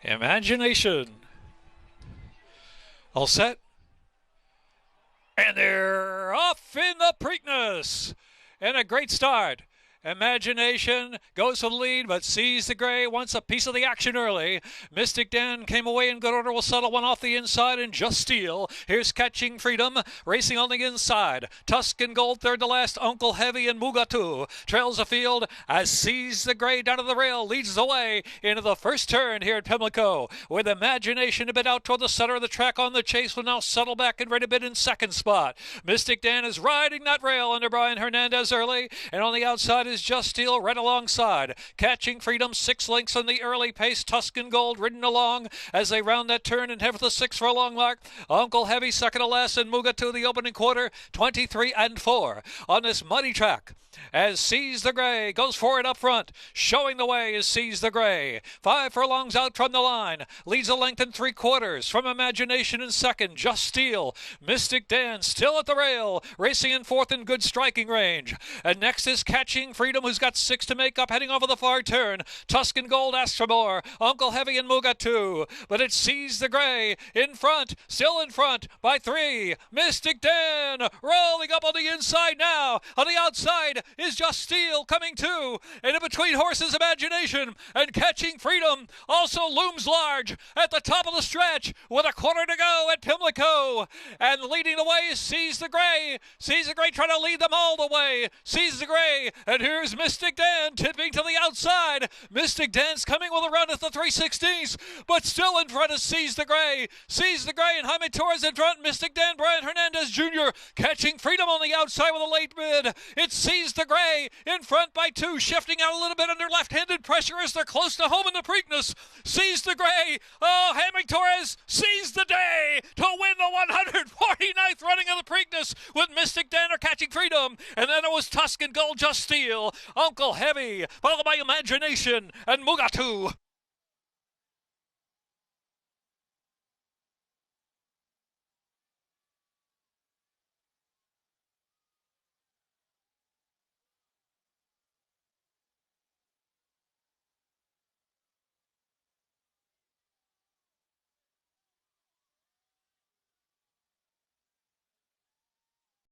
Imagination. All set. And they're off in the Preakness. And a great start. Imagination goes for the lead, but sees the gray, wants a piece of the action early. Mystic Dan came away in good order, will settle one off the inside and just steal. Here's Catching Freedom, racing on the inside. Tuscan Gold, third to last. Uncle Heavy and Mugatu trails the field as Sees the Gray down to the rail, leads the way into the first turn here at Pimlico. With Imagination a bit out toward the center of the track on the chase, will now settle back and ready a bit in second spot. Mystic Dan is riding that rail under Brian Hernandez early, and on the outside is Just Steel right alongside. Catching Freedom, 6 lengths on the early pace. Tuscan Gold ridden along as they round that turn and head for the 6 for a long mark. Uncle Heavy second to last, and Mugatu the opening quarter, 23-4 on this muddy track. As Sees the Gray goes forward up front, showing the way is Sees the Gray. 5 furlongs out from the line, leads a length and 3/4 from Imagination in second. Just Steel, Mystic Dan still at the rail, racing in fourth in good striking range. And next is Catching Freedom, who's got 6 to make up, heading over the far turn. Tuscan Gold asks for more. Uncle Heavy and Mugatu, but it Sees the Gray in front, still in front by 3. Mystic Dan rolling up on the inside now. On the outside is Just Steel coming too, and in between horses Imagination and Catching Freedom also looms large at the top of the stretch with a quarter to go at Pimlico, and leading the way is Sees the Gray. Sees the Gray trying to lead them all the way. Sees the Gray, and here's Mystic Dan tipping to the outside. Mystic Dan's coming with a run at the 3/16, but still in front of Sees the Gray. Sees the Gray and Jaime Torres in front. Mystic Dan, Brian Hernandez Jr. Catching Freedom on the outside with a late mid. It Sees the Gray in front by 2, shifting out a little bit under left-handed pressure as they're close to home in the Preakness. Sees the Gray. Oh, Jaime Torres sees the day to win the 149th running of the Preakness with Mystic Dan or Catching Freedom. And then it was Tuscan Gold, Just Steel, Uncle Heavy, followed by Imagination and Mugatu.